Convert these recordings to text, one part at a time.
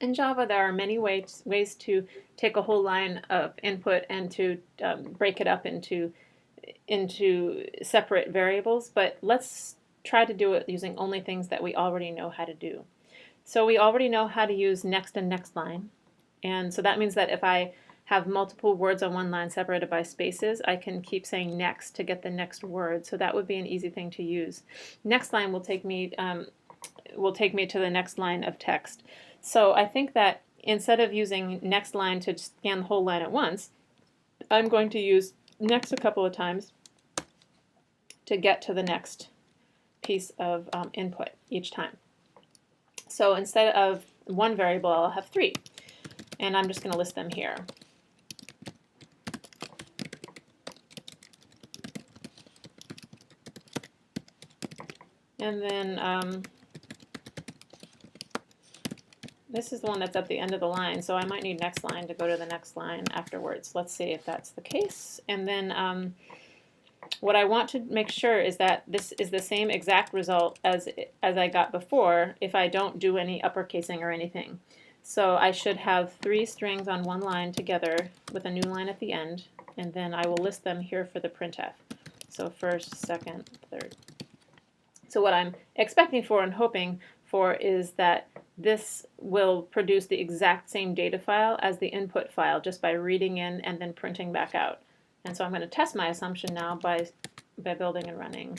In Java, there are many ways to take a whole line of input and to break it up into separate variables, but let's try to do it using only things that we already know how to do. So we already know how to use next and nextLine, and so that means that if I have multiple words on one line separated by spaces, I can keep saying next to get the next word, so that would be an easy thing to use. Nextline will take me to the next line of text. So I think that instead of using nextLine to scan the whole line at once, I'm going to use next a couple of times to get to the next piece of input each time. So instead of one variable, I'll have three, and I'm just going to list them here. And then this is the one that's at the end of the line, so I might need next line to go to the next line afterwards. Let's see if that's the case. And then what I want to make sure is that this is the same exact result as I got before if I don't do any uppercasing or anything. So I should have three strings on one line together with a new line at the end, and then I will list them here for the printf. So first, second, third. So what I'm expecting for and hoping for is that this will produce the exact same data file as the input file just by reading in and then printing back out. And so I'm going to test my assumption now by building and running.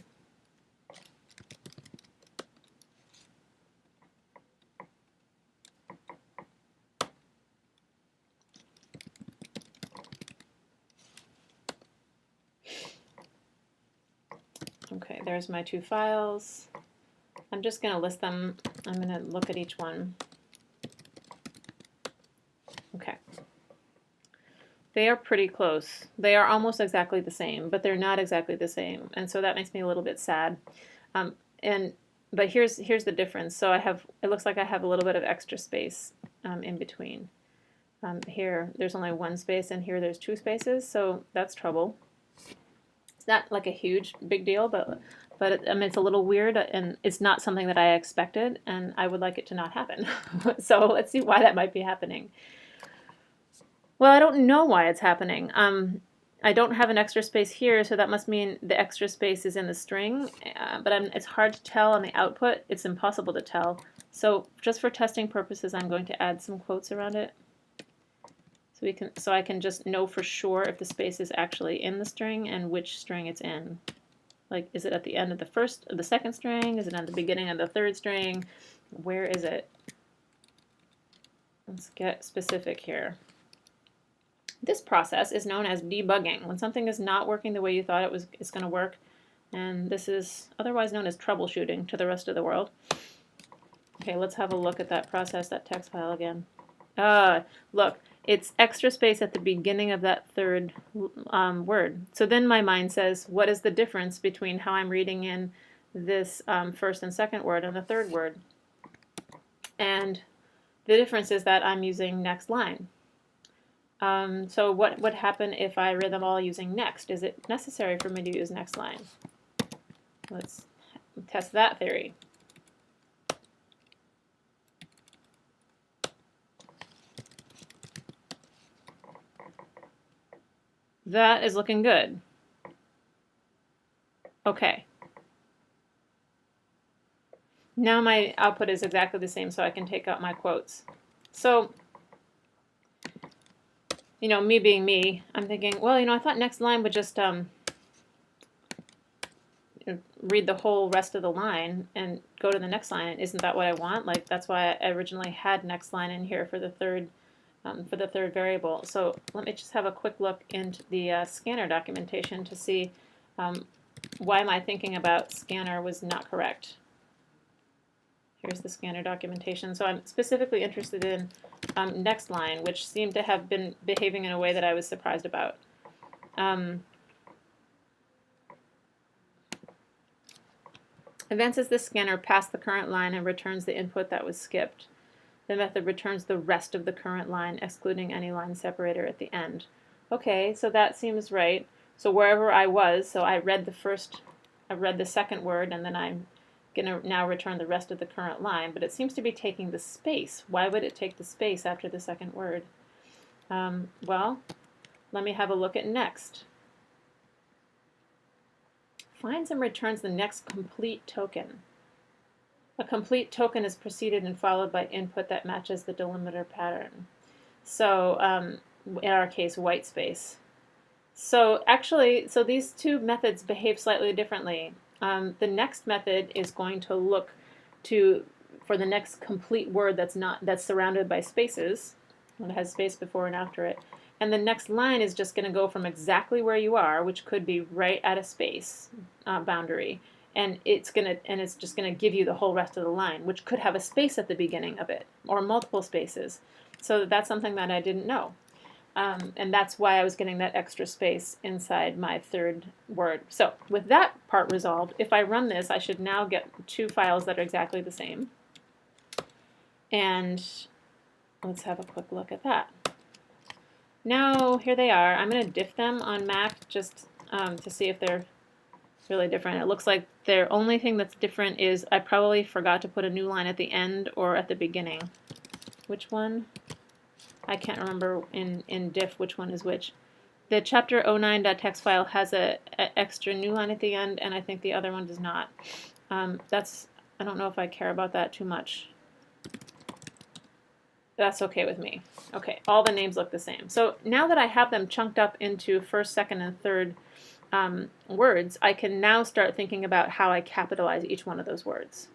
Okay, there's my two files. I'm just going to list them. I'm going to look at each one. Okay. They are pretty close. They are almost exactly the same, but they're not exactly the same, and so that makes me a little bit sad. But here's the difference. So it looks like I have a little bit of extra space in between. Here there's only one space, and here there's two spaces, so that's trouble. It's not like a huge big deal, but it's a little weird, and it's not something that I expected, and I would like it to not happen. So let's see why that might be happening. Well, I don't know why it's happening. I don't have an extra space here, so that must mean the extra space is in the string, but it's hard to tell on the output. It's impossible to tell. So just for testing purposes, I'm going to add some quotes around it. So I can just know for sure if the space is actually in the string and which string it's in. Like, is it at the end of the second string? Is it at the beginning of the third string? Where is it? Let's get specific here. This process is known as debugging, when something is not working the way you thought it's going to work, and this is otherwise known as troubleshooting to the rest of the world. Okay, let's have a look at that process, that text file again. Look, it's extra space at the beginning of that third word. So then my mind says, what is the difference between how I'm reading in this first and second word and the third word? And the difference is that I'm using next line. So what would happen if I read them all using next? Is it necessary for me to use next line? Let's test that theory. That is looking good. Okay. Now my output is exactly the same, so I can take out my quotes. So, me being me, I'm thinking, well, I thought next line would just read the whole rest of the line and go to the next line. Isn't that what I want? Like, that's why I originally had next line in here for the third variable. So let me just have a quick look into the scanner documentation to see why my thinking about scanner was not correct. Here's the scanner documentation. So I'm specifically interested in nextLine, which seemed to have been behaving in a way that I was surprised about. Advances the scanner past the current line and returns the input that was skipped. The method returns the rest of the current line, excluding any line separator at the end. Okay, so that seems right. So wherever I was, so I read the second word, and then I'm going to now return the rest of the current line, but it seems to be taking the space. Why would it take the space after the second word? Well, let me have a look at next. Finds and returns the next complete token. A complete token is preceded and followed by input that matches the delimiter pattern. So in our case, white space. So actually, these two methods behave slightly differently. The next method is going to look for the next complete word that's surrounded by spaces, when it has space before and after it. And the next line is just going to go from exactly where you are, which could be right at a space boundary, and it's just going to give you the whole rest of the line, which could have a space at the beginning of it or multiple spaces. So that's something that I didn't know. And that's why I was getting that extra space inside my third word. So with that part resolved, if I run this, I should now get two files that are exactly the same. And let's have a quick look at that. Now here they are. I'm going to diff them on Mac just to see if they're really different. It looks like the only thing that's different is I probably forgot to put a new line at the end or at the beginning. Which one? I can't remember in diff which one is which. The chapter 09.txt file has a extra new line at the end, and I think the other one does not. I don't know if I care about that too much. That's okay with me. Okay, all the names look the same. So now that I have them chunked up into first, second, and third words, I can now start thinking about how I capitalize each one of those words.